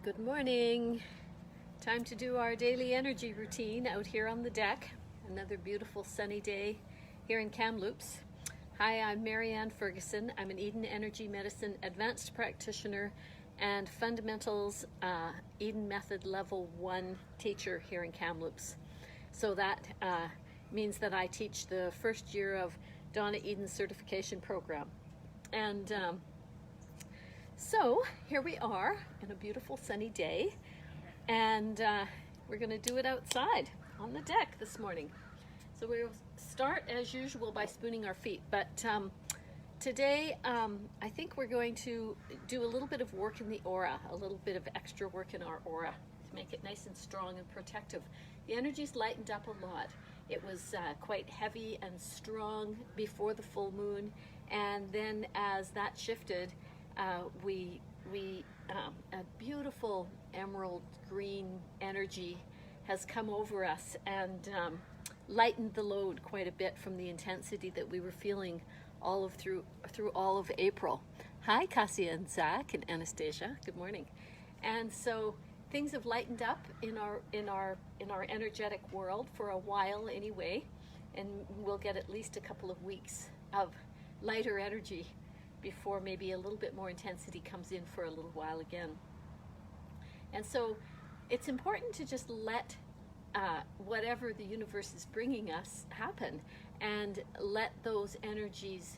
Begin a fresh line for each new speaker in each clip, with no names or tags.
Good morning. Time to do our daily energy routine out here on the deck. Another beautiful sunny day here in Kamloops. Hi, I'm Marianne Ferguson. I'm an Eden Energy Medicine Advanced Practitioner and Fundamentals Eden Method Level 1 teacher here in Kamloops. So that means that I teach the first year of Donna Eden's certification program. And so here we are on a beautiful sunny day, and we're going to do it outside on the deck this morning. So we'll start as usual by spooning our feet, but today I think we're going to do a little bit of work in the aura, a little bit of extra work in our aura to make it nice and strong and protective. The energy's lightened up a lot. It was quite heavy and strong before the full moon, and then as that shifted, a beautiful emerald green energy has come over us and lightened the load quite a bit from the intensity that we were feeling through all of April. Hi, Cassia and Zach and Anastasia. Good morning. And so things have lightened up in our energetic world for a while anyway, and we'll get at least a couple of weeks of lighter energy before maybe a little bit more intensity comes in for a little while again. And so it's important to just let whatever the universe is bringing us happen, and let those energies,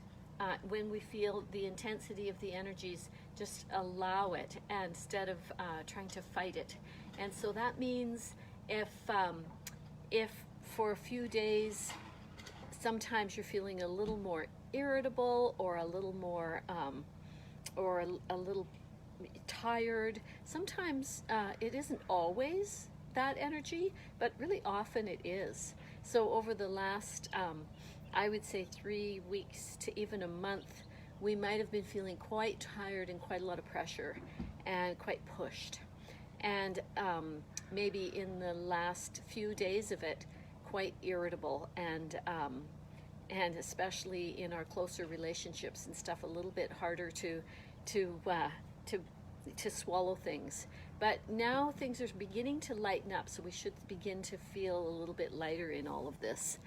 when we feel the intensity of the energies, just allow it instead of trying to fight it. And so that means if for a few days sometimes you're feeling a little more irritable or a little more or a little tired, sometimes it isn't always that energy, but really often it is. So over the last I would say 3 weeks to even a month, we might have been feeling quite tired and quite a lot of pressure and quite pushed, and maybe in the last few days of it quite irritable, and especially in our closer relationships and stuff, a little bit harder to swallow things. But now things are beginning to lighten up, so we should begin to feel a little bit lighter in all of this.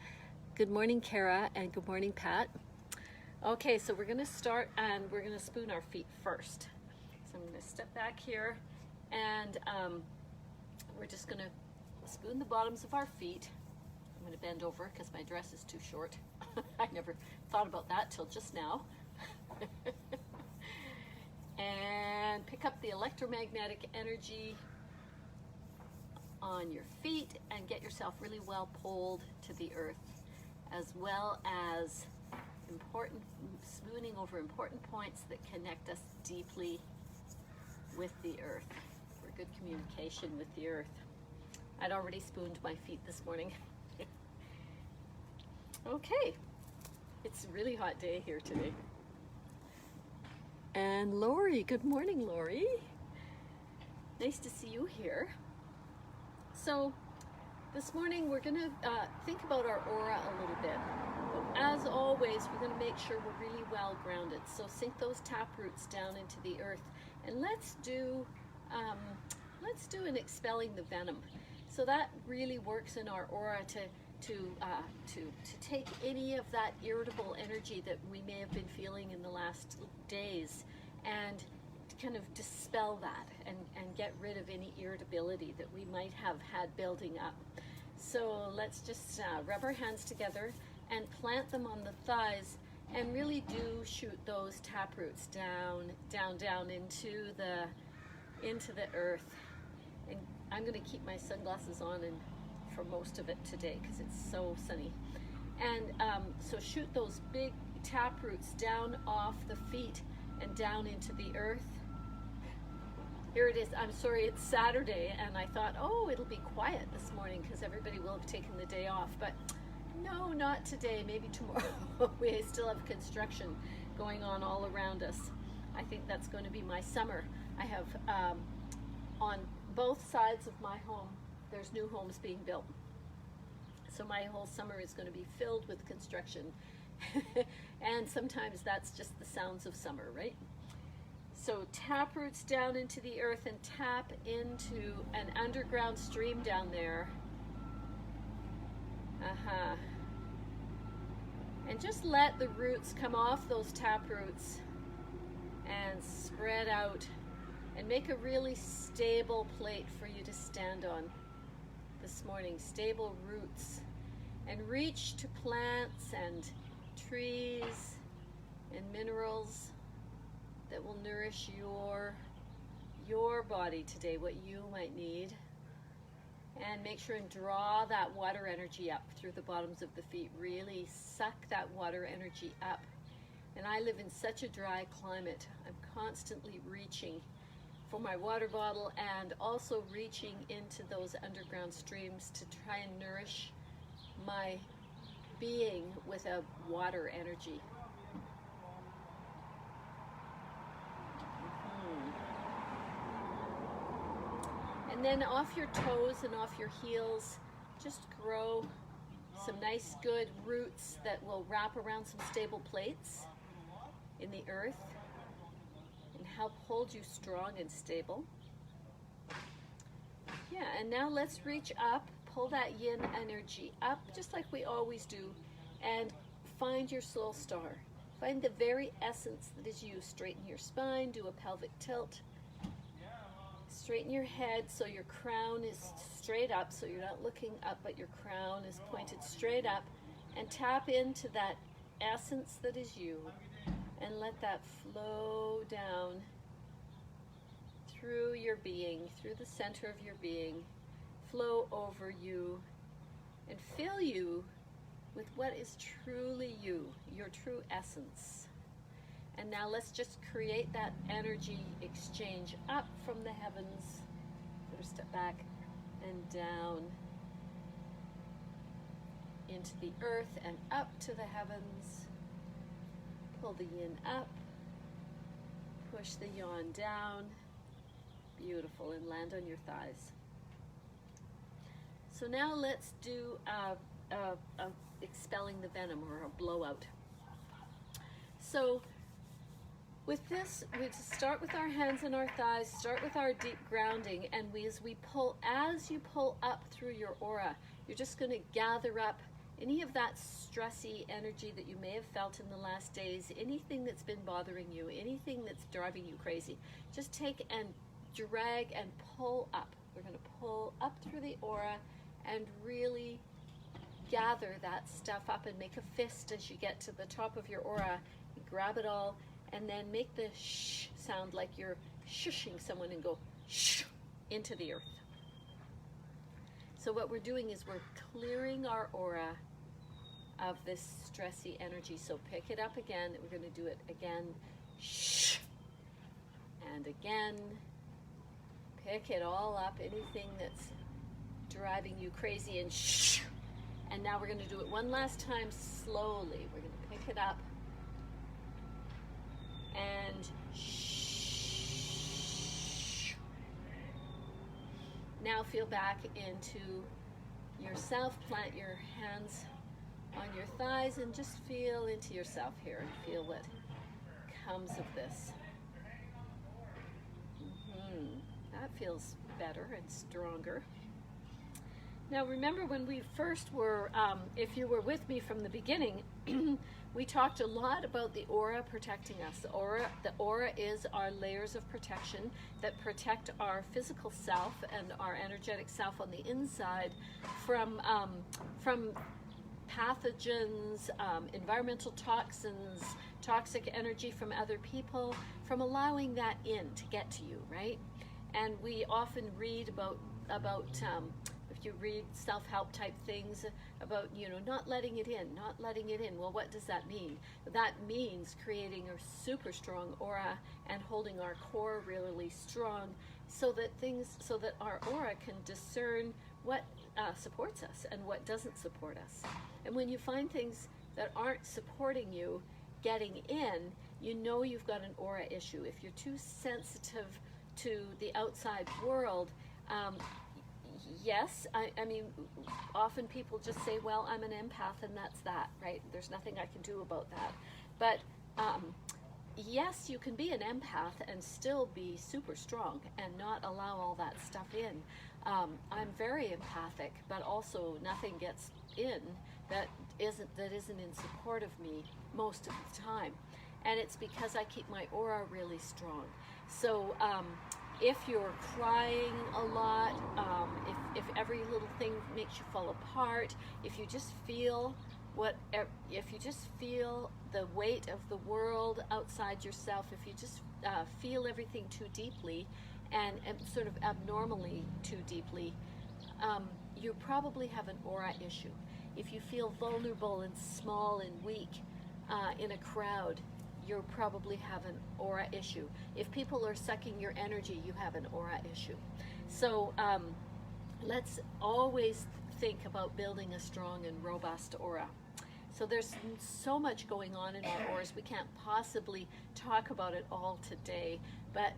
Good morning, Kara, and good morning, Pat. Okay, so we're going to start, and we're going to spoon our feet first. So I'm going to step back here, and we're just going to spoon the bottoms of our feet. I'm going to bend over because my dress is too short. I never thought about that till just now. And pick up the electromagnetic energy on your feet and get yourself really well pulled to the earth, as well as spooning over important points that connect us deeply with the earth for good communication with the earth. I'd already spooned my feet this morning. Okay, it's a really hot day here today. And Lori, good morning, Lori. Nice to see you here. So this morning we're going to think about our aura a little bit. But as always, we're going to make sure we're really well grounded. So sink those tap roots down into the earth, and let's do an expelling the venom. So that really works in our aura to take any of that irritable energy that we may have been feeling in the last days, and to kind of dispel that and get rid of any irritability that we might have had building up. So let's just rub our hands together and plant them on the thighs, and really do shoot those tap roots down into the earth. And I'm going to keep my sunglasses on for most of it today because it's so sunny. And so shoot those big tap roots down off the feet and down into the earth. Here it is. I'm sorry, it's Saturday, and I thought, oh, it'll be quiet this morning because everybody will have taken the day off. But no, not today, maybe tomorrow. We still have construction going on all around us. I think that's going to be my summer. I have on both sides of my home, there's new homes being built. So my whole summer is going to be filled with construction. And sometimes that's just the sounds of summer, right? So tap roots down into the earth and tap into an underground stream down there. And just let the roots come off those tap roots and spread out and make a really stable plate for you to stand on this morning. Stable roots. And reach to plants and trees and minerals that will nourish your body today, what you might need. And make sure and draw that water energy up through the bottoms of the feet. Really suck that water energy up. And I live in such a dry climate. I'm constantly reaching for my water bottle and also reaching into those underground streams to try and nourish my being with a water energy. And then off your toes and off your heels, just grow some nice good roots that will wrap around some stable plates in the earth and help hold you strong and stable. Yeah, and now let's reach up, pull that yin energy up just like we always do, and find your soul star. Find the very essence that is you. Straighten your spine, do a pelvic tilt. Straighten your head so your crown is straight up, so you're not looking up, but your crown is pointed straight up. And tap into that essence that is you. And let that flow down through your being, through the center of your being. Flow over you and fill you with what is truly you, your true essence. And now let's just create that energy exchange up from the heavens. First step back and down into the earth and up to the heavens. Pull the yin up. Push the yang down. Beautiful. And land on your thighs. So now let's do expelling the venom, or a blowout. So with this, we start with our hands and our thighs, start with our deep grounding, and as you pull up through your aura, you're just going to gather up any of that stressy energy that you may have felt in the last days, anything that's been bothering you, anything that's driving you crazy. Just take and drag and pull up. We're going to pull up through the aura and really gather that stuff up and make a fist as you get to the top of your aura. You grab it all and then make the shh sound like you're shushing someone and go shh into the earth. So what we're doing is we're clearing our aura of this stressy energy. So pick it up again. We're going to do it again. Shh. And again. Pick it all up. Anything that's driving you crazy, and shh. And now we're going to do it one last time slowly. We're going to pick it up and shh. Now feel back into yourself. Plant your hands on your thighs and just feel into yourself here and feel what comes of this. That feels better and stronger. Now remember when we first were, if you were with me from the beginning, we talked a lot about the aura protecting us. The aura is our layers of protection that protect our physical self and our energetic self on the inside from pathogens, environmental toxins, toxic energy from other people, from allowing that in to get to you, right? And we often read about if you read self-help type things about, not letting it in. Well, what does that mean? That means creating a super strong aura and holding our core really strong so that our aura can discern what supports us and what doesn't support us. And when you find things that aren't supporting you getting in, you've got an aura issue. If you're too sensitive to the outside world, yes, I mean, often people just say, well, I'm an empath and that's that, right? There's nothing I can do about that. But yes, you can be an empath and still be super strong and not allow all that stuff in. I'm very empathic, but also nothing gets in that isn't in support of me most of the time, and it's because I keep my aura really strong. So if you're crying a lot, if every little thing makes you fall apart, if you just feel the weight of the world outside yourself, if you just feel everything too deeply and sort of abnormally too deeply, you probably have an aura issue. If you feel vulnerable and small and weak in a crowd, you probably have an aura issue. If people are sucking your energy, you have an aura issue. So let's always think about building a strong and robust aura. So there's so much going on in our auras, we can't possibly talk about it all today, but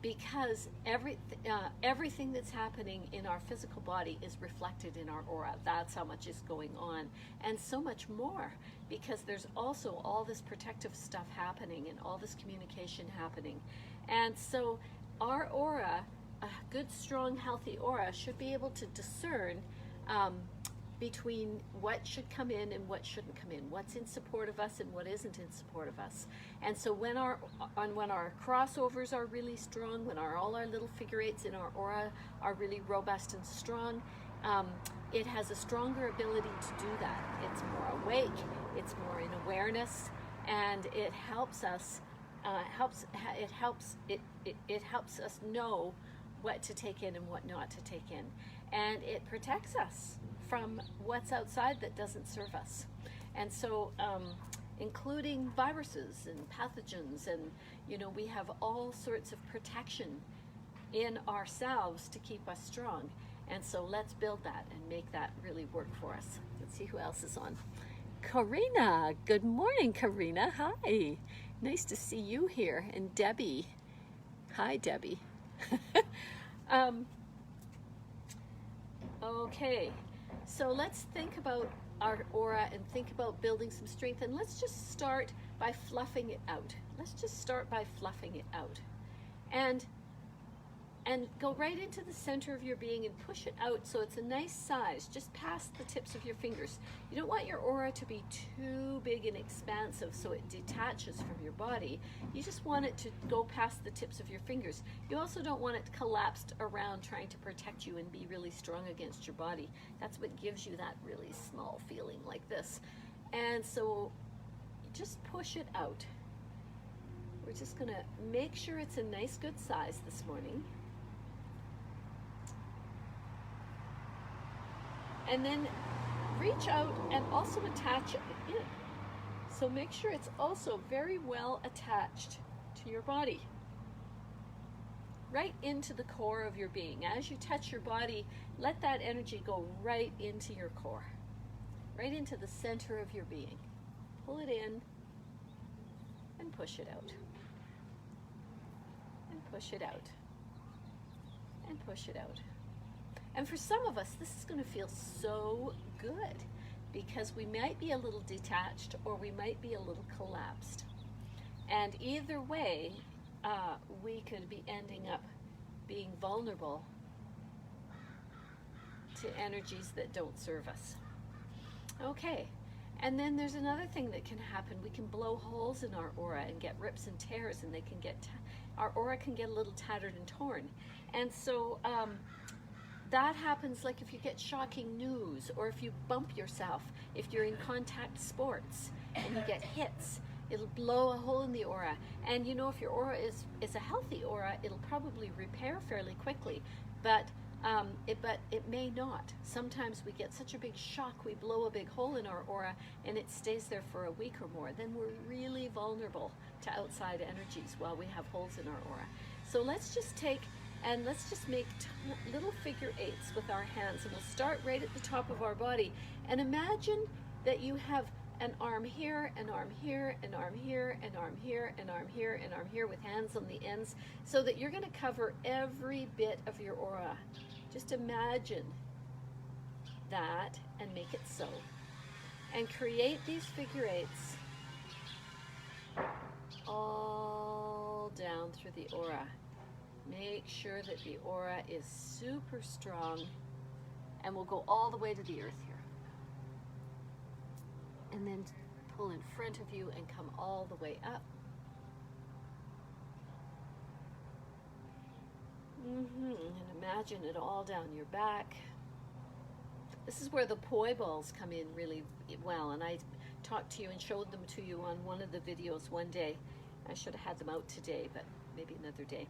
because everything that's happening in our physical body is reflected in our aura. That's how much is going on, and so much more, because there's also all this protective stuff happening and all this communication happening. And so our aura, a good, strong, healthy aura, should be able to discern between what should come in and what shouldn't come in, what's in support of us and what isn't in support of us. And so when our crossovers are really strong, when all our little figure eights in our aura are really robust and strong, it has a stronger ability to do that. It's more awake, it's more in awareness, and it helps us it helps us know what to take in and what not to take in, and it protects us from what's outside that doesn't serve us. And so including viruses and pathogens, and we have all sorts of protection in ourselves to keep us strong. And so let's build that and make that really work for us. Let's see who else is on. Karina, good morning, Karina. Hi, nice to see you here. And Debbie, hi, Debbie. Okay, so let's think about our aura and think about building some strength, and let's just start by fluffing it out. Let's just start by fluffing it out, and go right into the center of your being and push it out so it's a nice size, just past the tips of your fingers. You don't want your aura to be too big and expansive so it detaches from your body. You just want it to go past the tips of your fingers. You also don't want it collapsed around trying to protect you and be really strong against your body. That's what gives you that really small feeling like this. And so just push it out. We're just going to make sure it's a nice good size this morning. And then reach out and also attach it in. So make sure it's also very well attached to your body. Right into the core of your being. As you touch your body, let that energy go right into your core. Right into the center of your being. Pull it in and push it out. And push it out. And push it out. And for some of us, this is going to feel so good because we might be a little detached or we might be a little collapsed. And either way, we could be ending up being vulnerable to energies that don't serve us. Okay, and then there's another thing that can happen. We can blow holes in our aura and get rips and tears, and they can get our aura can get a little tattered and torn. And so that happens like if you get shocking news, or if you bump yourself, if you're in contact sports and you get hits, it'll blow a hole in the aura. And if your aura is a healthy aura, it'll probably repair fairly quickly, but it may not. Sometimes we get such a big shock, we blow a big hole in our aura and it stays there for a week or more. Then we're really vulnerable to outside energies while we have holes in our aura. So let's just take and let's just make little figure eights with our hands, and we'll start right at the top of our body. And imagine that you have an arm here, an arm here, an arm here, an arm here, an arm here, an arm here, with hands on the ends, so that you're going to cover every bit of your aura. Just imagine that and make it so. And create these figure eights all down through the aura. Make sure that the aura is super strong, and we'll go all the way to the earth here. And then pull in front of you and come all the way up. And imagine it all down your back. This is where the poi balls come in really well, and I talked to you and showed them to you on one of the videos one day. I should have had them out today, but maybe another day.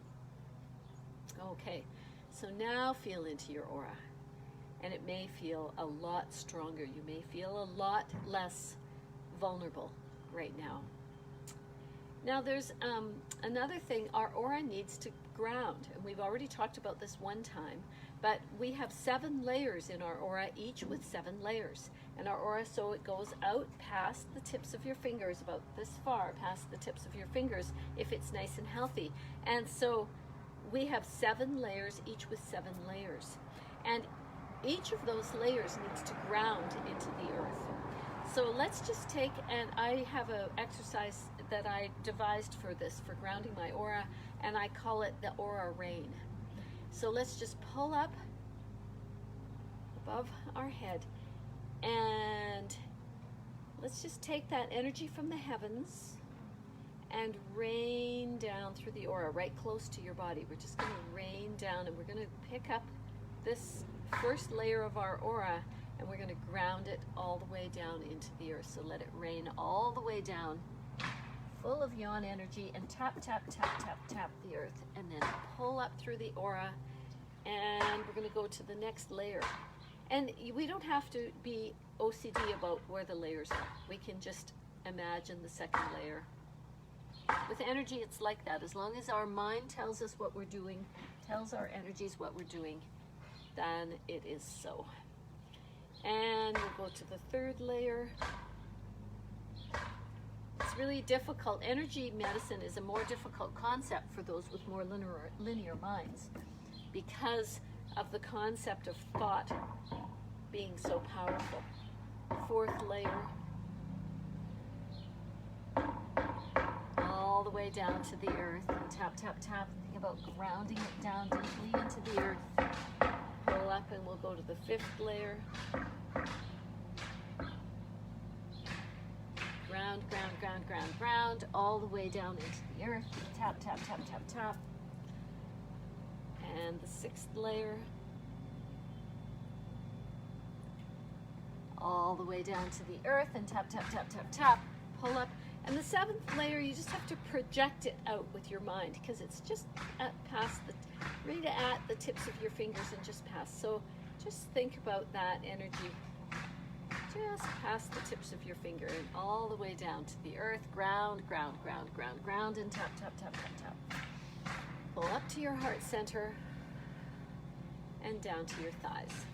Okay, so now feel into your aura, and it may feel a lot stronger. You may feel a lot less vulnerable right now. Now there's another thing. Our aura needs to ground, and we've already talked about this one time, but we have 7 layers in our aura, each with 7 layers. And our aura, so it goes out past the tips of your fingers, about this far past the tips of your fingers, if it's nice and healthy. And so we have 7 layers, each with 7 layers. And each of those layers needs to ground into the earth. So let's just take, and I have an exercise that I devised for this, for grounding my aura, and I call it the aura rain. So let's just pull up above our head, and let's just take that energy from the heavens and rain down through the aura, right close to your body. We're just going to rain down, and we're going to pick up this first layer of our aura, and we're going to ground it all the way down into the earth. So let it rain all the way down, full of yon energy, and tap, tap, tap, tap, tap the earth, and then pull up through the aura, and we're going to go to the next layer. And we don't have to be OCD about where the layers are. We can just imagine the second layer. With energy, it's like that. As long as our mind tells us what we're doing, tells our energies what we're doing, then it is so. And we'll go to the third layer. It's really difficult. Energy medicine is a more difficult concept for those with more linear minds, because of the concept of thought being so powerful. Fourth layer. All the way down to the earth. Tap, tap, tap. Think about grounding it down deeply into the earth. Pull up, and we'll go to the 5th layer. Ground, ground, ground, ground, ground, all the way down into the earth. Tap, tap, tap, tap, tap. And the 6th layer. All the way down to the earth, and tap, tap, tap, tap, tap. Pull up. And the 7th layer, you just have to project it out with your mind, because it's just right at the tips of your fingers and just past. So just think about that energy just past the tips of your finger and all the way down to the earth. Ground, ground, ground, ground, ground, and tap, tap, tap, tap, tap. Pull up to your heart center and down to your thighs.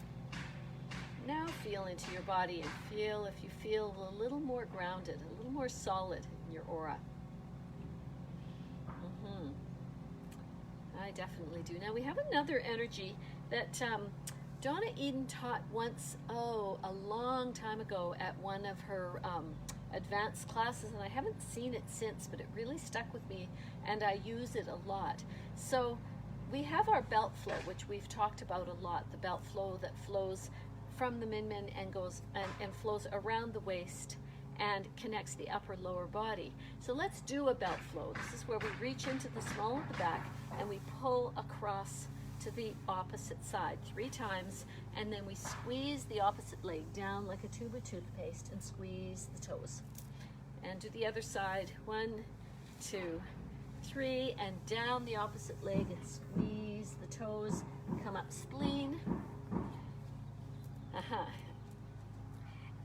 Now feel into your body and feel if you feel a little more grounded, a little more solid in your aura. I definitely do. Now we have another energy that Donna Eden taught once, a long time ago at one of her advanced classes, and I haven't seen it since, but it really stuck with me, and I use it a lot. So we have our belt flow, which we've talked about a lot, the belt flow that flows from the Min Min and goes and flows around the waist and connects the upper lower body. So let's do a belt flow. This is where we reach into the small of the back and we pull across to the opposite side 3 times, and then we squeeze the opposite leg down like a tube of toothpaste and squeeze the toes. And do the other side. 1, 2, 3, and down the opposite leg and squeeze the toes. Come up spleen.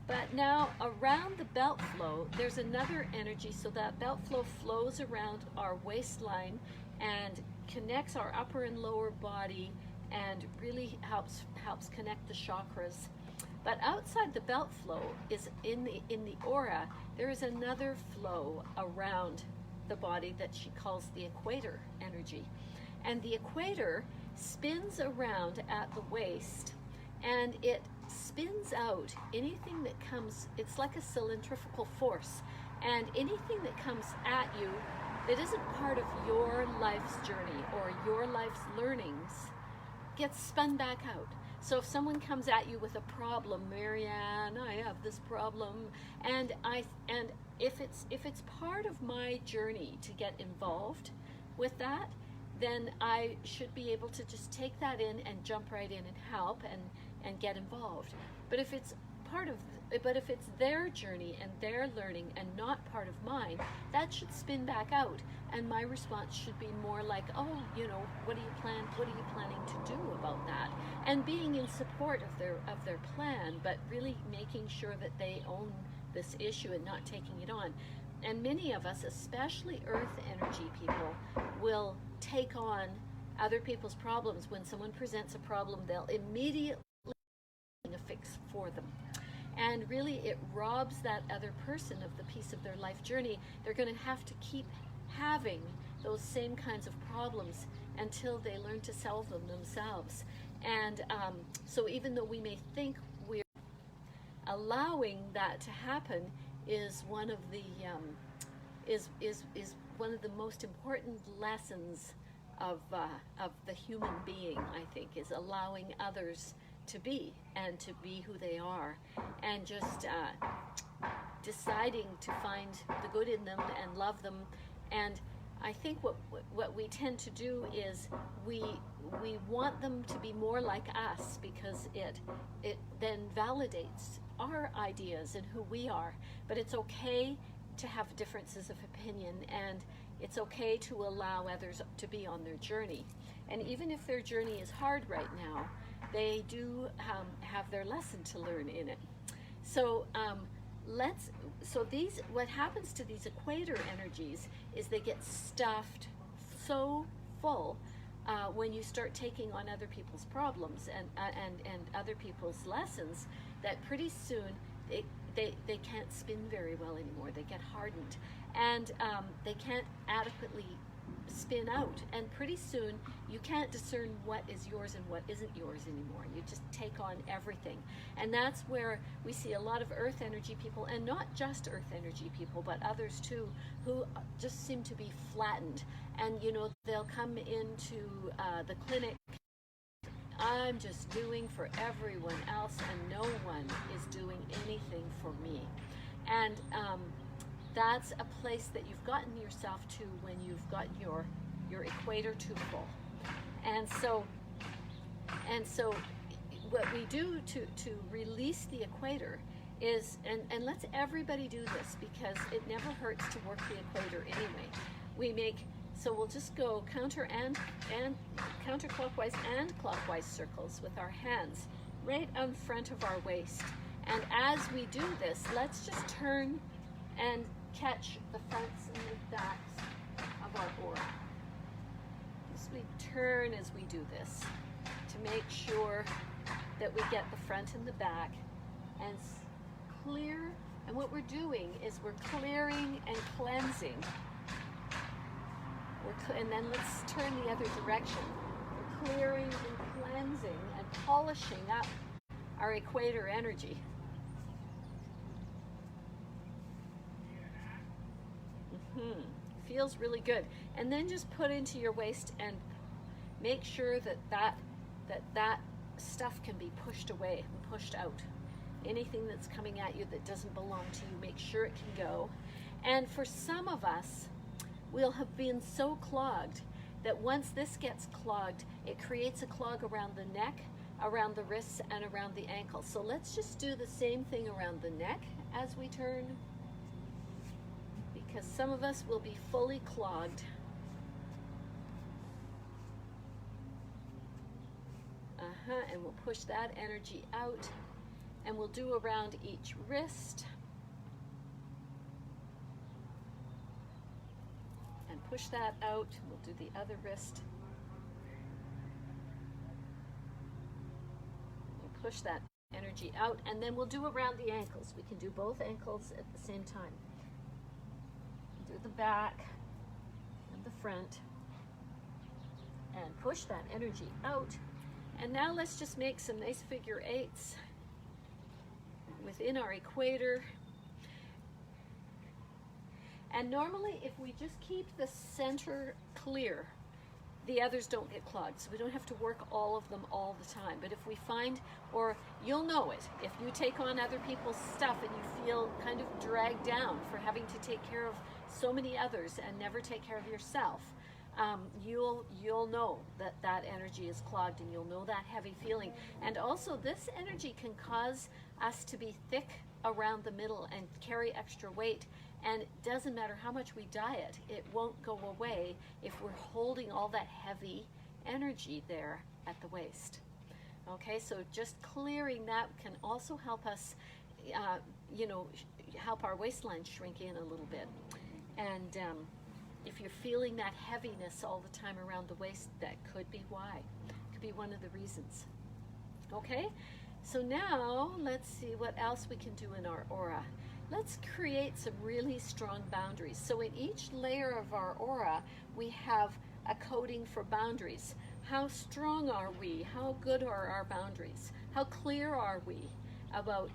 But now around the belt flow, there's another energy, so that belt flow flows around our waistline and connects our upper and lower body and really helps connect the chakras. But outside the belt flow is in the aura, there is another flow around the body that she calls the equator energy. And the equator spins around at the waist, and it spins out anything that comes. It's like a centrifugal force, and anything that comes at you that isn't part of your life's journey or your life's learnings gets spun back out. So if someone comes at you with a problem, Marianne, I have this problem, and if it's part of my journey to get involved with that, then I should be able to just take that in and jump right in and help and get involved. But if it's their journey and their learning and not part of mine, that should spin back out, and my response should be more like, oh, what are you planning to do about that? And being in support of their plan, but really making sure that they own this issue and not taking it on. And many of us, especially earth energy people, will take on other people's problems. When someone presents a problem, they'll immediately a fix for them. And really it robs that other person of the piece of their life journey. They're going to have to keep having those same kinds of problems until they learn to solve them themselves. And so even though we may think we're allowing that to happen, is one of the one of the most important lessons of the human being, I think, is allowing others to be who they are, and just deciding to find the good in them and love them. And I think what we tend to do is we want them to be more like us, because it then validates our ideas and who we are. But it's okay to have differences of opinion, and it's okay to allow others to be on their journey. And even if their journey is hard right now, they do have their lesson to learn in it. So what happens to these equator energies is they get stuffed so full when you start taking on other people's problems and other people's lessons, that pretty soon they can't spin very well anymore. They get hardened, and they can't adequately spin out, and pretty soon you can't discern what is yours and what isn't yours anymore. You just take on everything. And that's where we see a lot of earth energy people, and not just earth energy people, but others too, who just seem to be flattened. And they'll come into the clinic, I'm just doing for everyone else and no one is doing anything for me. And that's a place that you've gotten yourself to when you've got your equator too full. And so what we do to release the equator is, and let's everybody do this, because it never hurts to work the equator anyway. So we'll just go counterclockwise and clockwise circles with our hands right in front of our waist. And as we do this, let's just turn and catch the fronts and the backs of our aura. As we turn as we do this, to make sure that we get the front and the back and clear. And what we're doing is we're clearing and cleansing. And then let's turn the other direction. We're clearing and cleansing and polishing up our equator energy. Feels really good. And then just put into your waist and make sure that stuff can be pushed away and pushed out. Anything that's coming at you that doesn't belong to you, make sure it can go. And for some of us, we'll have been so clogged that once this gets clogged, it creates a clog around the neck, around the wrists, and around the ankles. So let's just do the same thing around the neck as we turn, because some of us will be fully clogged. And we'll push that energy out, and we'll do around each wrist. Push that out. We'll do the other wrist. We'll push that energy out, and then we'll do around the ankles. We can do both ankles at the same time. Do the back and the front, and push that energy out. And now let's just make some nice figure eights within our equator. And normally if we just keep the center clear, the others don't get clogged. So we don't have to work all of them all the time. But if we find, or you'll know it, if you take on other people's stuff and you feel kind of dragged down for having to take care of so many others and never take care of yourself, you'll know that that energy is clogged, and you'll know that heavy feeling. And also this energy can cause us to be thick around the middle and carry extra weight. And it doesn't matter how much we diet, it won't go away if we're holding all that heavy energy there at the waist. Okay, so just clearing that can also help us, help our waistline shrink in a little bit. And if you're feeling that heaviness all the time around the waist, that could be why. Could be one of the reasons. Okay, so now let's see what else we can do in our aura. Let's create some really strong boundaries. So in each layer of our aura, we have a coding for boundaries. How strong are we? How good are our boundaries? How clear are we about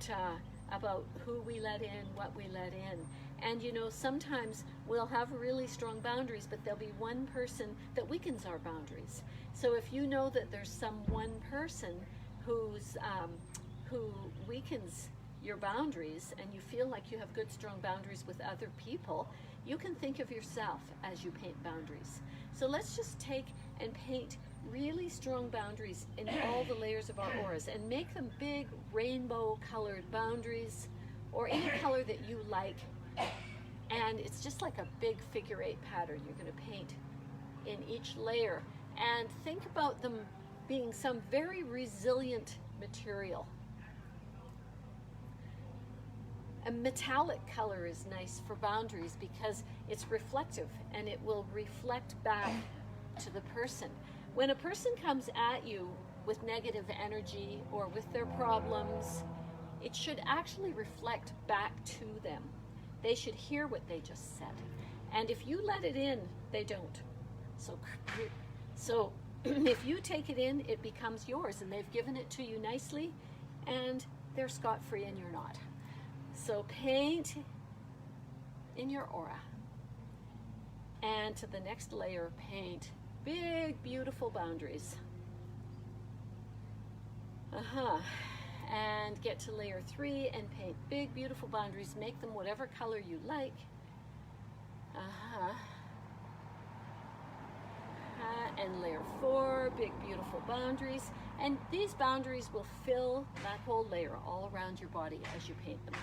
who we let in, what we let in? And sometimes we'll have really strong boundaries, but there'll be one person that weakens our boundaries. So if you know that there's some one person who weakens your boundaries, and you feel like you have good strong boundaries with other people, you can think of yourself as you paint boundaries. So let's just take and paint really strong boundaries in all the layers of our auras, and make them big rainbow colored boundaries, or any color that you like. And it's just like a big figure 8 pattern you're going to paint in each layer, and think about them being some very resilient material. A metallic color is nice for boundaries because it's reflective, and it will reflect back to the person. When a person comes at you with negative energy or with their problems, it should actually reflect back to them. They should hear what they just said. And if you let it in, they don't. So if you take it in, it becomes yours, and they've given it to you nicely, and they're scot-free and you're not. So paint in your aura, and to the next layer, paint big, beautiful boundaries. And get to layer 3 and paint big, beautiful boundaries. Make them whatever color you like. And layer 4, big, beautiful boundaries. And these boundaries will fill that whole layer all around your body as you paint them.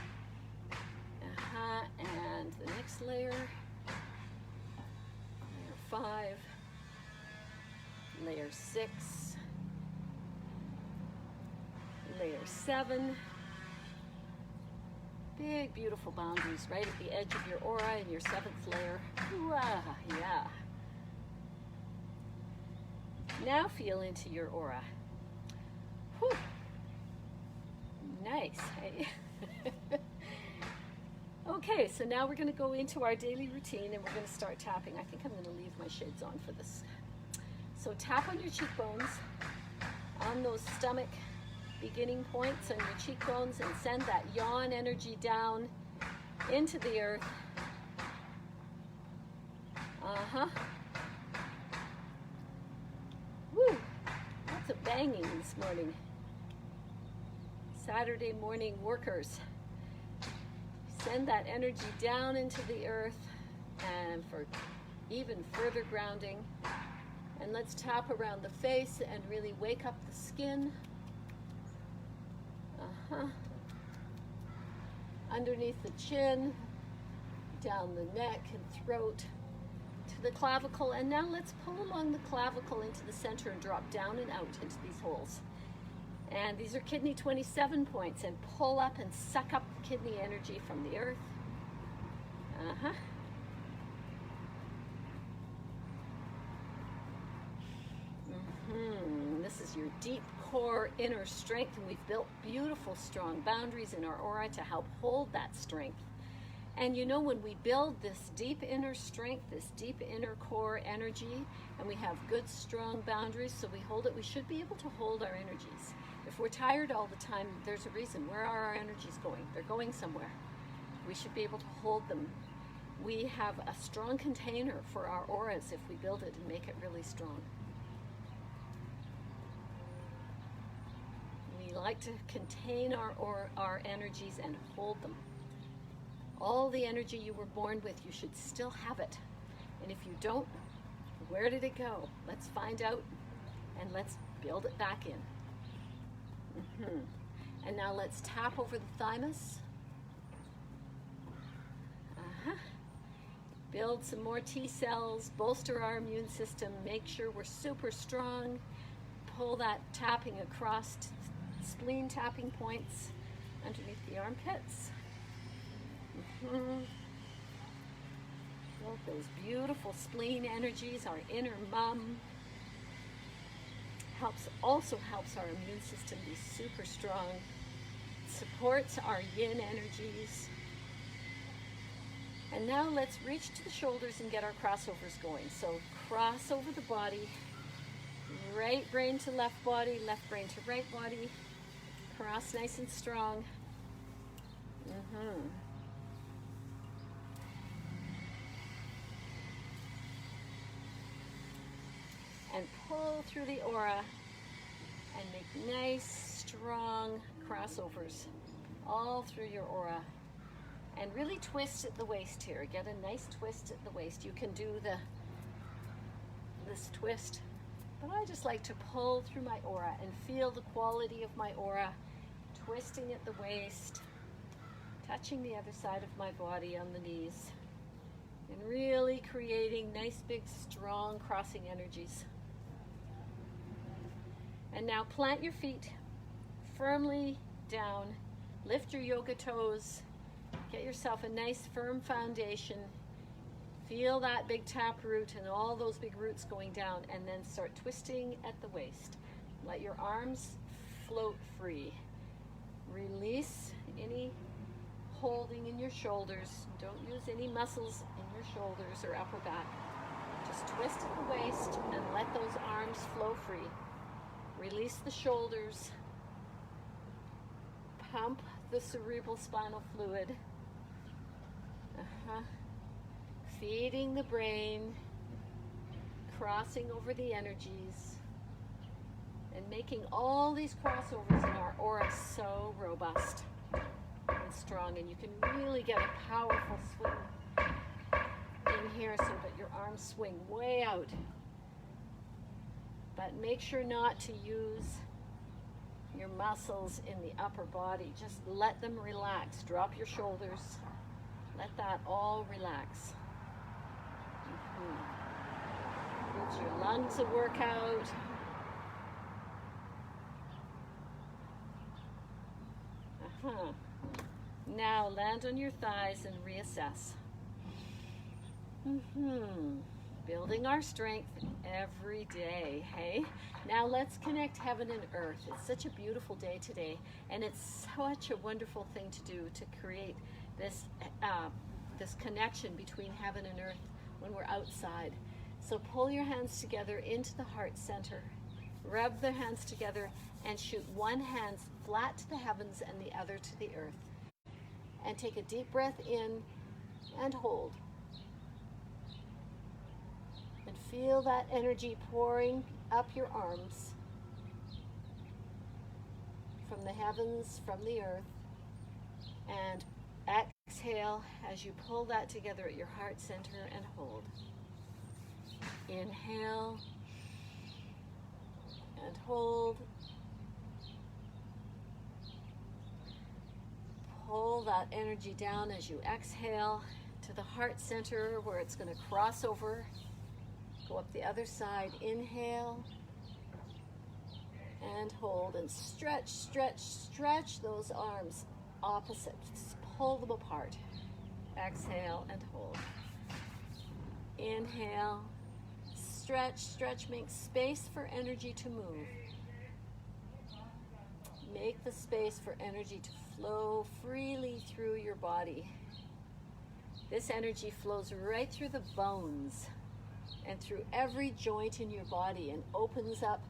And the next layer, layer 5, layer 6, layer 7, big beautiful boundaries right at the edge of your aura in your 7th layer. Yeah. Now feel into your aura. Whew. Nice, hey? Okay, so now we're going to go into our daily routine, and we're going to start tapping. I think I'm going to leave my shades on for this. So tap on your cheekbones, on those stomach beginning points on your cheekbones, and send that yawn energy down into the earth. Woo! Lots of banging this morning. Saturday morning workers. Send that energy down into the earth, and for even further grounding. And let's tap around the face and really wake up the skin. Underneath the chin, down the neck and throat, to the clavicle. And now let's pull along the clavicle into the center and drop down and out into these holes. And these are kidney 27 points, and pull up and suck up the kidney energy from the earth. This is your deep core inner strength, and we've built beautiful strong boundaries in our aura to help hold that strength. And when we build this deep inner strength, this deep inner core energy, and we have good strong boundaries, so we hold it, we should be able to hold our energies. If we're tired all the time, there's a reason. Where are our energies going? They're going somewhere. We should be able to hold them we have a strong container for our auras if we build it and make it really strong. We like to contain our energies and hold them. All the energy you were born with, you should still have it. And if you don't, where did it go? Let's find out and let's build it back in. And now let's tap over the thymus. Build some more T cells, bolster our immune system, make sure we're super strong. Pull that tapping across to spleen tapping points underneath the armpits. Build those beautiful spleen energies, our inner mum. Also helps our immune system be super strong. Supports our yin energies. And now let's reach to the shoulders and get our crossovers going. So cross over the body, right brain to left body, left brain to right body. Cross nice and strong. And pull through the aura and make nice, strong crossovers all through your aura. And really twist at the waist here. Get a nice twist at the waist. You can do this twist, but I just like to pull through my aura and feel the quality of my aura, twisting at the waist, touching the other side of my body on the knees, and really creating nice, big, strong crossing energies. And now plant your feet firmly down, lift your yoga toes, get yourself a nice firm foundation. Feel that big tap root and all those big roots going down, and then start twisting at the waist. Let your arms float free. Release any holding in your shoulders. Don't use any muscles in your shoulders or upper back. Just twist at the waist and let those arms flow free. Release the shoulders. Pump the cerebral spinal fluid. Feeding the brain, crossing over the energies, and making all these crossovers in our aura so robust and strong. And you can really get a powerful swing in here so that your arms swing way out. But make sure not to use your muscles in the upper body. Just let them relax. Drop your shoulders. Let that all relax. Gives your lungs a workout. Now land on your thighs and reassess. Building our strength every day, hey? Now let's connect heaven and earth. It's such a beautiful day today, and it's such a wonderful thing to do, to create this connection between heaven and earth when we're outside. So pull your hands together into the heart center. Rub the hands together and shoot one hand flat to the heavens and the other to the earth. And take a deep breath in and hold. And feel that energy pouring up your arms from the heavens, from the earth. And exhale as you pull that together at your heart center and hold. Inhale and hold. Pull that energy down as you exhale to the heart center where it's going to cross over. Go up the other side. Inhale and hold, and stretch, stretch, stretch those arms opposite. Just pull them apart. Exhale and hold. Inhale. Stretch, stretch, make space for energy to move. Make the space for energy to flow freely through your body. This energy flows right through the bones and through every joint in your body and opens up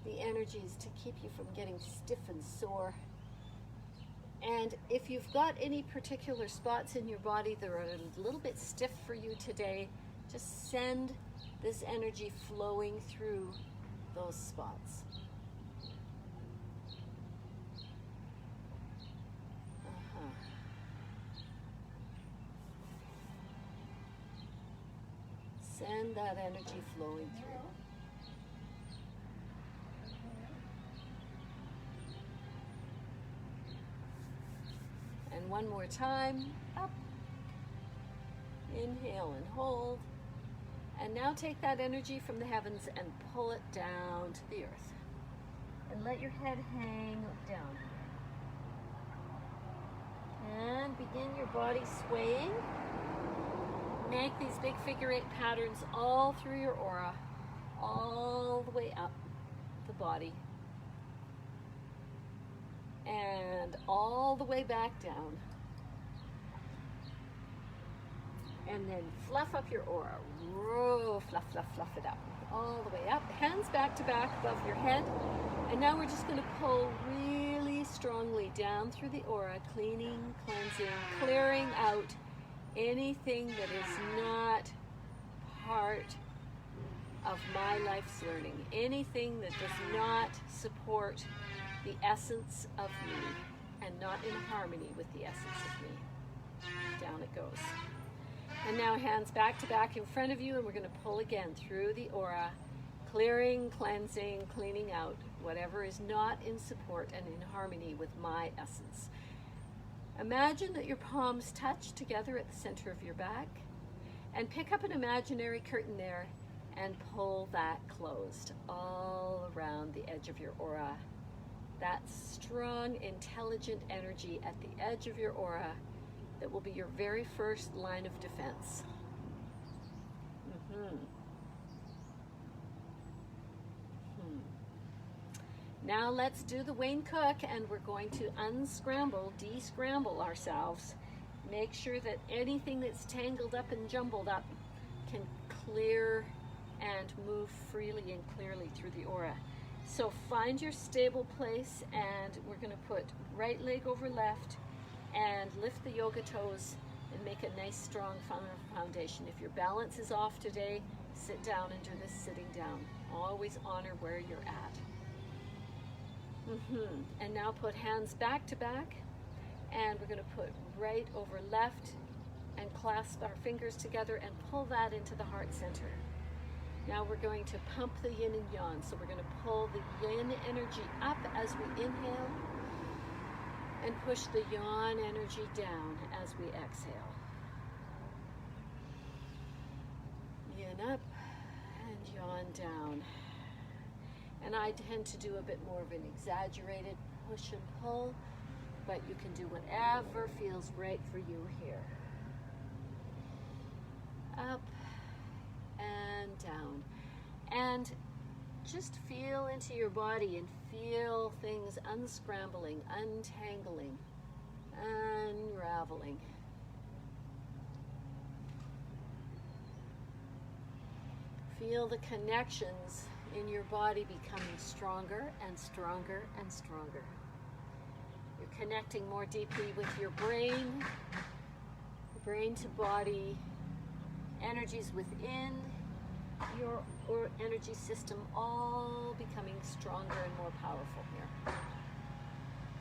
the energies to keep you from getting stiff and sore And if you've got any particular spots in your body that are a little bit stiff for you today, just send this energy flowing through those spots. Send that energy flowing through. And one more time, up. Inhale and hold. And now take that energy from the heavens and pull it down to the earth. And let your head hang down. And begin your body swaying. Make these big figure 8 patterns all through your aura, all the way up the body. And all the way back down. And then fluff up your aura. Fluff, fluff, fluff it up. All the way up. Hands back to back above your head. And now we're just going to pull really strongly down through the aura, cleaning, cleansing, clearing out anything that is not part of my life's learning. Anything that does not support the essence of me and not in harmony with the essence of me. Down it goes. And now hands back to back in front of you, and we're going to pull again through the aura, clearing, cleansing, cleaning out whatever is not in support and in harmony with my essence. Imagine that your palms touch together at the center of your back, and pick up an imaginary curtain there and pull that closed all around the edge of your aura. That strong, intelligent energy at the edge of your aura that will be your very first line of defense. Now let's do the Wayne Cook, and we're going to unscramble, descramble ourselves. Make sure that anything that's tangled up and jumbled up can clear and move freely and clearly through the aura. So find your stable place, and we're going to put right leg over left and lift the yoga toes and make a nice strong foundation. If your balance is off today, sit down and do this sitting down. Always honor where you're at. And now put hands back to back, and we're going to put right over left and clasp our fingers together and pull that into the heart center. Now we're going to pump the yin and yang. So we're going to pull the yin energy up as we inhale and push the yang energy down as we exhale. Yin up and yang down. And I tend to do a bit more of an exaggerated push and pull, but you can do whatever feels right for you here. Up and down. And just feel into your body and feel things unscrambling, untangling, unraveling. Feel the connections in your body becoming stronger and stronger and stronger. You're connecting more deeply with your brain to body, energies within your energy system, all becoming stronger and more powerful here.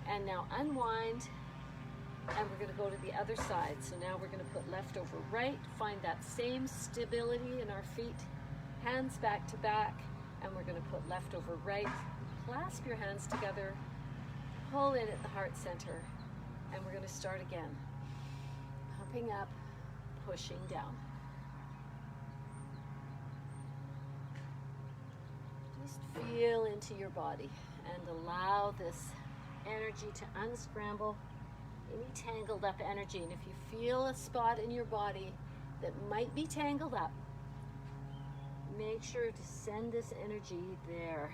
And now unwind, and we're going to go to the other side. So now we're going to put left over right, find that same stability in our feet, hands back to back, and we're going to put left over right, clasp your hands together, pull in at the heart center, and we're going to start again. Pumping up, pushing down. Just feel into your body and allow this energy to unscramble any tangled up energy. And if you feel a spot in your body that might be tangled up, make sure to send this energy there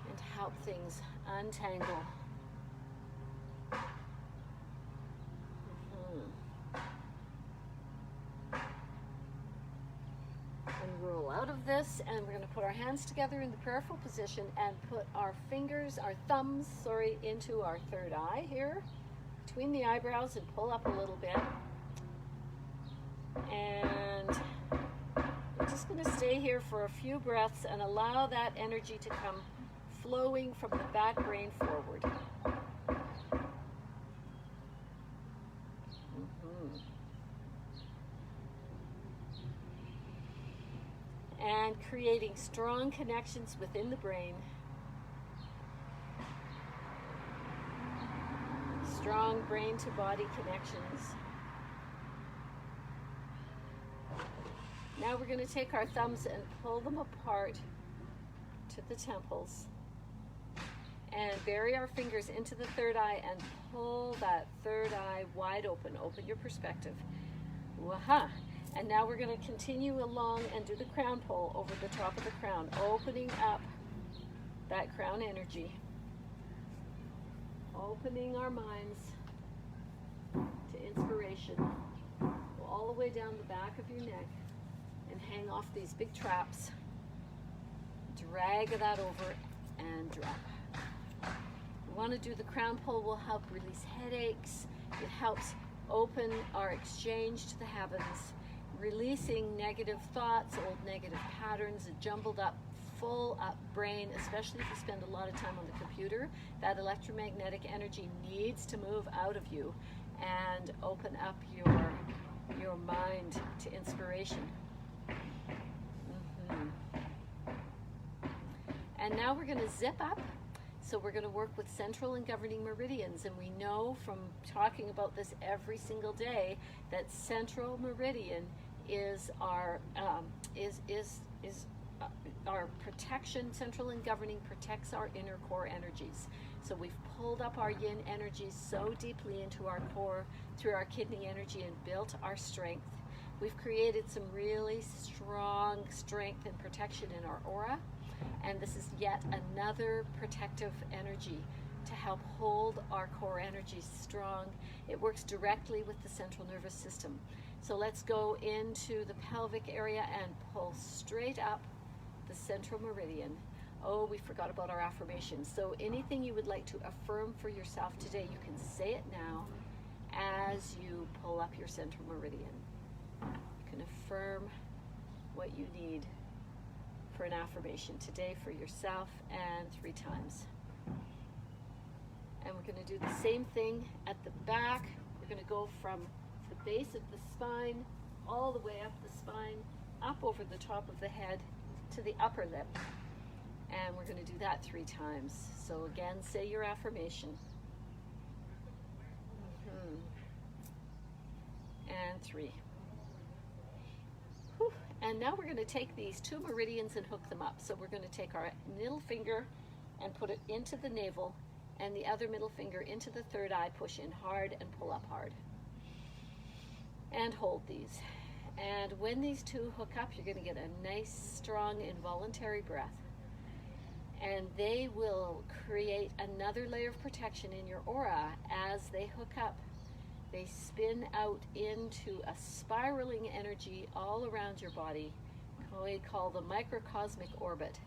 and help things untangle. And roll out of this. this, and we're going to put our hands together in the prayerful position and put our thumbs, into our third eye here, between the eyebrows, and pull up a little bit. And we're just going to stay here for a few breaths and allow that energy to come flowing from the back brain forward. And creating strong connections within the brain. Strong brain to body connections. Now we're going to take our thumbs and pull them apart to the temples. And bury our fingers into the third eye and pull that third eye wide open. Open your perspective. Waha! And now we're going to continue along and do the crown pull over the top of the crown, opening up that crown energy. Opening our minds to inspiration. Go all the way down the back of your neck and hang off these big traps. Drag that over and drop. We want to do the crown pull, will help release headaches. It helps open our exchange to the heavens, releasing negative thoughts, old negative patterns, a jumbled up, full up brain, especially if you spend a lot of time on the computer. That electromagnetic energy needs to move out of you and open up your mind to inspiration. And now we're going to zip up. So we're going to work with central and governing meridians, and we know from talking about this every single day that central meridian is our our protection. Central and governing protects our inner core energies. So we've pulled up our yin energies so deeply into our core through our kidney energy and built our strength. We've created some really strong strength and protection in our aura. And this is yet another protective energy to help hold our core energies strong. It works directly with the central nervous system. So let's go into the pelvic area and pull straight up the central meridian. Oh, we forgot about our affirmations. So anything you would like to affirm for yourself today, you can say it now as you pull up your central meridian. You can affirm what you need for an affirmation today for yourself, and 3 times. And we're going to do the same thing at the back. We're going to go from the base of the spine all the way up the spine, up over the top of the head to the upper lip. And we're going to do that 3 times. So again, say your affirmation. And 3. And now we're going to take these 2 meridians and hook them up. So we're going to take our middle finger and put it into the navel, and the other middle finger into the third eye. Push in hard and pull up hard. And hold these. And when these 2 hook up, you're going to get a nice, strong, involuntary breath. And they will create another layer of protection in your aura as they hook up. They spin out into a spiraling energy all around your body, we call the microcosmic orbit,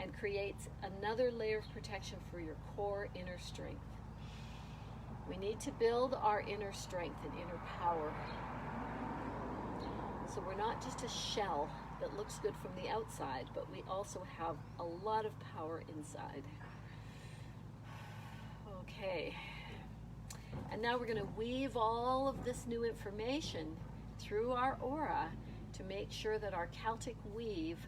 and creates another layer of protection for your core inner strength. We need to build our inner strength and inner power. So we're not just a shell that looks good from the outside, but we also have a lot of power inside. Okay. And now we're going to weave all of this new information through our aura to make sure that our Celtic weave,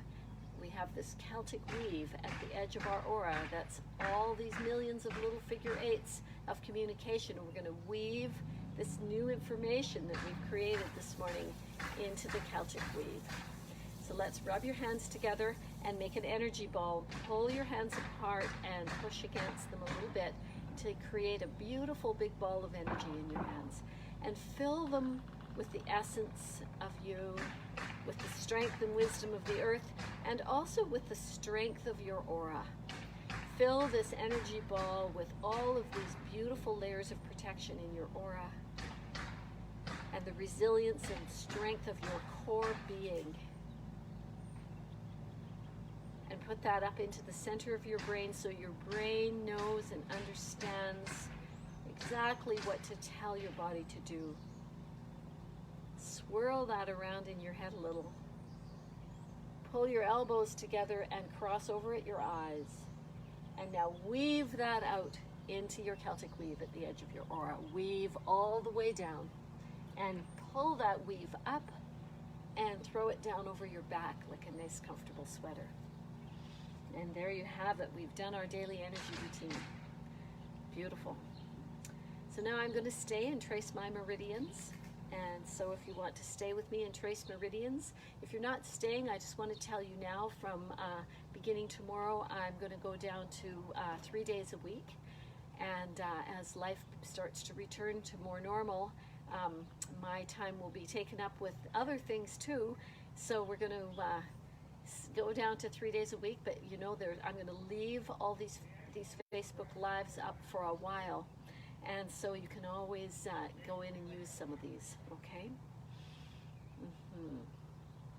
we have this Celtic weave at the edge of our aura. That's all these millions of little figure 8s of communication. And we're going to weave this new information that we've created this morning into the Celtic weave. So let's rub your hands together and make an energy ball. Pull your hands apart and push against them a little bit to create a beautiful big ball of energy in your hands, and fill them with the essence of you, with the strength and wisdom of the earth, and also with the strength of your aura. Fill this energy ball with all of these beautiful layers of protection in your aura and the resilience and strength of your core being. put that up into the center of your brain so your brain knows and understands exactly what to tell your body to do. Swirl that around in your head a little. Pull your elbows together and cross over at your eyes. And now weave that out into your Celtic weave at the edge of your aura. Weave all the way down and pull that weave up and throw it down over your back like a nice comfortable sweater. And there you have it. We've done our daily energy routine. Beautiful. So now I'm going to stay and trace my meridians. And so if you want to stay with me and trace meridians, if you're not staying, I just want to tell you now from beginning tomorrow, I'm going to go down to 3 days a week. And as life starts to return to more normal, my time will be taken up with other things too. So we're going to go down to 3 days a week, but you know, I'm going to leave all these Facebook Lives up for a while. And so you can always go in and use some of these, okay?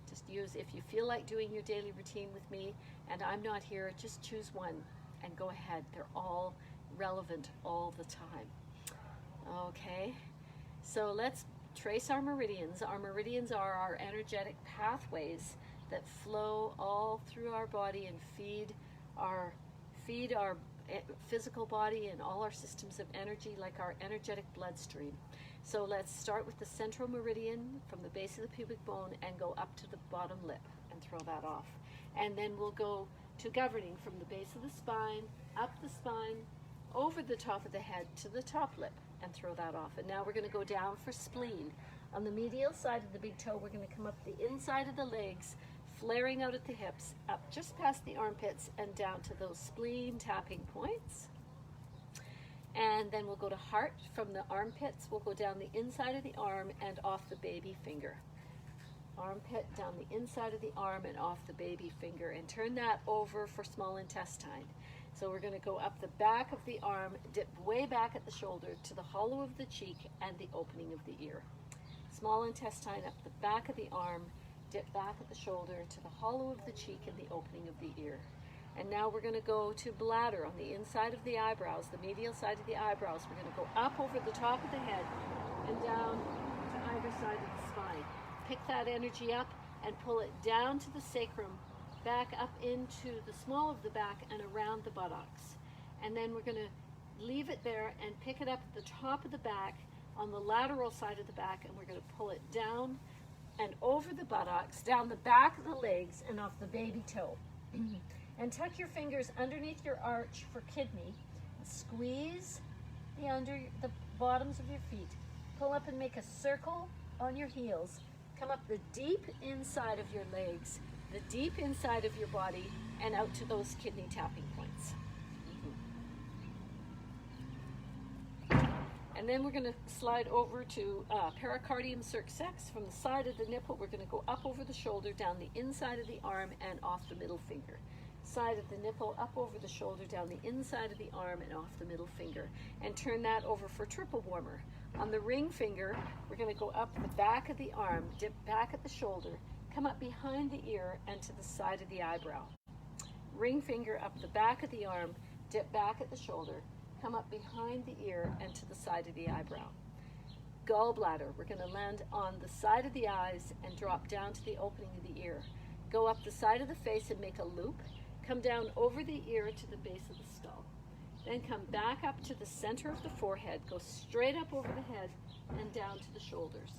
Just use, if you feel like doing your daily routine with me and I'm not here, just choose one and go ahead. They're all relevant all the time. Okay, so let's trace our meridians. Our meridians are our energetic pathways that flow all through our body and feed our physical body and all our systems of energy, like our energetic bloodstream. So let's start with the central meridian from the base of the pubic bone and go up to the bottom lip and throw that off. And then we'll go to governing from the base of the spine, up the spine, over the top of the head to the top lip and throw that off. And now we're going to go down for spleen. On the medial side of the big toe, we're going to come up the inside of the legs, flaring out at the hips, up just past the armpits and down to those spleen tapping points. And then we'll go to heart from the armpits. We'll go down the inside of the arm and off the baby finger. Armpit down the inside of the arm and off the baby finger, and turn that over for small intestine. So we're going to go up the back of the arm, dip way back at the shoulder to the hollow of the cheek and the opening of the ear. Small intestine up the back of the arm, dip back at the shoulder to the hollow of the cheek and the opening of the ear. And now we're going to go to bladder on the inside of the eyebrows, the medial side of the eyebrows. We're going to go up over the top of the head and down to either side of the spine. Pick that energy up and pull it down to the sacrum, back up into the small of the back and around the buttocks. And then we're going to leave it there and pick it up at the top of the back on the lateral side of the back, and we're going to pull it down and over the buttocks, down the back of the legs and off the baby toe. And tuck your fingers underneath your arch for kidney. Squeeze the bottoms of your feet. Pull up and make a circle on your heels. Come up the deep inside of your legs, the deep inside of your body, and out to those kidney tapping points. And then we're going to slide over to pericardium circumflex. From the side of the nipple, we're going to go up over the shoulder, down the inside of the arm, and off the middle finger. Side of the nipple, up over the shoulder, down the inside of the arm, and off the middle finger. And turn that over for triple warmer. On the ring finger, we're going to go up the back of the arm, dip back at the shoulder, come up behind the ear, and to the side of the eyebrow. Ring finger up the back of the arm, dip back at the shoulder, come up behind the ear and to the side of the eyebrow. Gallbladder, we're going to land on the side of the eyes and drop down to the opening of the ear. Go up the side of the face and make a loop. Come down over the ear to the base of the skull. Then come back up to the center of the forehead. Go straight up over the head and down to the shoulders.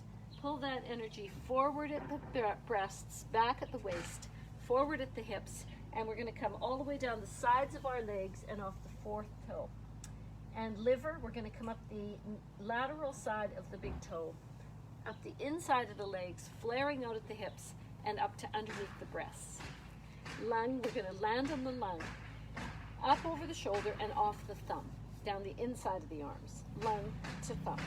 Pull that energy forward at the breasts, back at the waist, forward at the hips, and we're going to come all the way down the sides of our legs and off the fourth toe. And liver, we're going to come up the lateral side of the big toe, up the inside of the legs, flaring out at the hips, and up to underneath the breasts. Lung, we're going to land on the lung, up over the shoulder and off the thumb, down the inside of the arms, lung to thumb.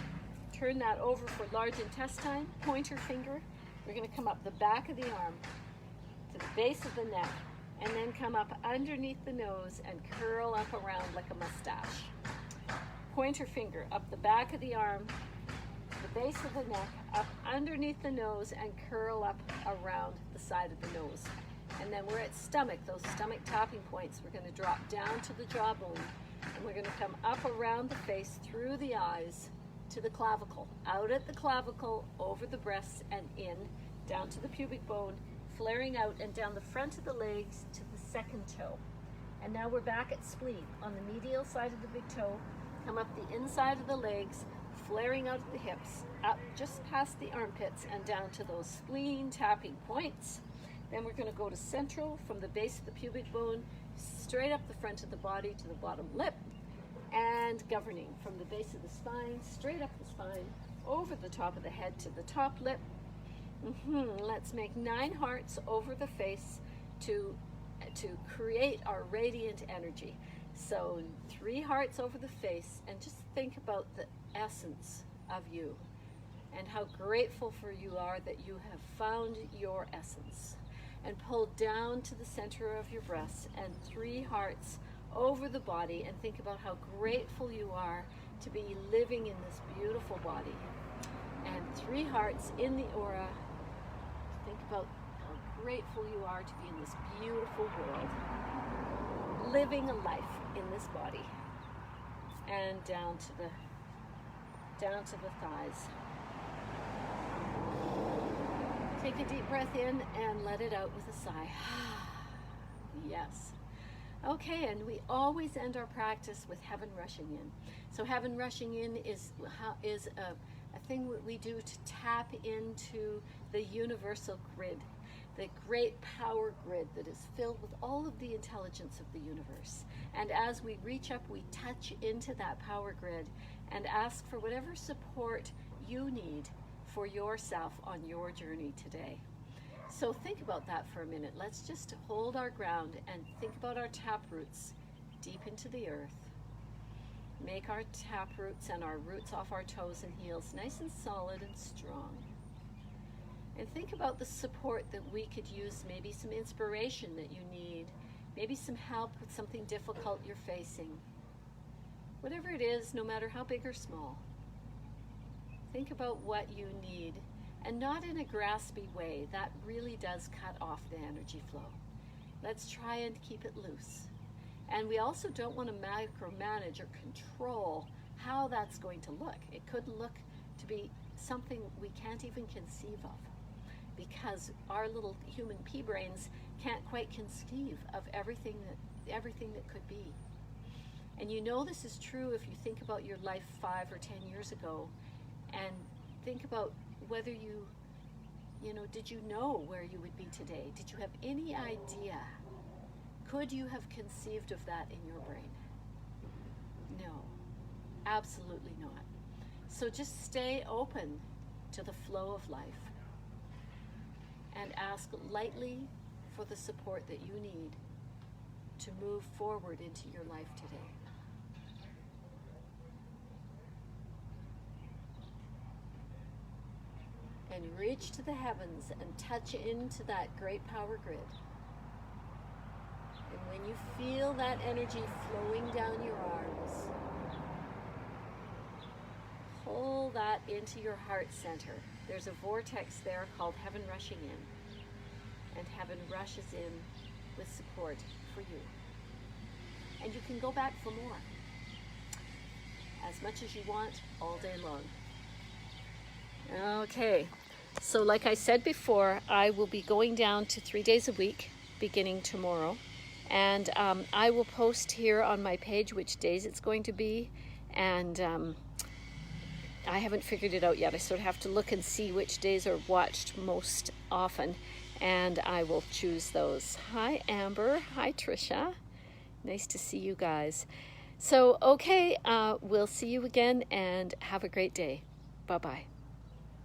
Turn that over for large intestine, pointer finger. We're going to come up the back of the arm to the base of the neck, and then come up underneath the nose and curl up around like a mustache. Pointer finger up the back of the arm, the base of the neck, up underneath the nose and curl up around the side of the nose. And then we're at stomach, those stomach tapping points. We're going to drop down to the jawbone, and we're going to come up around the face, through the eyes, to the clavicle, out at the clavicle, over the breasts and in, down to the pubic bone, flaring out and down the front of the legs to the second toe. And now we're back at spleen, on the medial side of the big toe, come up the inside of the legs, flaring out at the hips, up just past the armpits and down to those spleen tapping points. Then we're going to go to central, from the base of the pubic bone, straight up the front of the body to the bottom lip, and governing from the base of the spine, straight up the spine, over the top of the head to the top lip. Let's make 9 hearts over the face to create our radiant energy. So 3 hearts over the face, and just think about the essence of you and how grateful for you are that you have found your essence. And pull down to the center of your breasts, and 3 hearts over the body, and think about how grateful you are to be living in this beautiful body. And 3 hearts in the aura. Think about how grateful you are to be in this beautiful world, living a life in this body. And down to the thighs. Take a deep breath in and let it out with a sigh. Yes. Okay, and we always end our practice with heaven rushing in. So heaven rushing in is a thing that we do to tap into the universal grid, the great power grid that is filled with all of the intelligence of the universe. And as we reach up, we touch into that power grid and ask for whatever support you need for yourself on your journey today. So think about that for a minute. Let's just hold our ground and think about our tap roots deep into the earth. Make our tap roots and our roots off our toes and heels nice and solid and strong. And think about the support that we could use, maybe some inspiration that you need, maybe some help with something difficult you're facing. Whatever it is, no matter how big or small. Think about what you need, and not in a graspy way. That really does cut off the energy flow. Let's try and keep it loose. And we also don't want to micromanage or control how that's going to look. It could look to be something we can't even conceive of, because our little human pea brains can't quite conceive of everything that could be. And you know this is true if you think about your life 5 or 10 years ago, and think about whether did you know where you would be today? Did you have any idea? Could you have conceived of that in your brain? No, absolutely not. So just stay open to the flow of life and ask lightly for the support that you need to move forward into your life today. And reach to the heavens and touch into that great power grid. And when you feel that energy flowing down your arms, pull that into your heart center. There's a vortex there called heaven rushing in. And heaven rushes in with support for you. And you can go back for more. As much as you want, all day long. Okay, so like I said before, I will be going down to 3 days a week beginning tomorrow, and I will post here on my page which days it's going to be, and I haven't figured it out yet. I sort of have to look and see which days are watched most often, and I will choose those. Hi Amber, hi Trisha, nice to see you guys. So okay, we'll see you again, and have a great day. Bye-bye.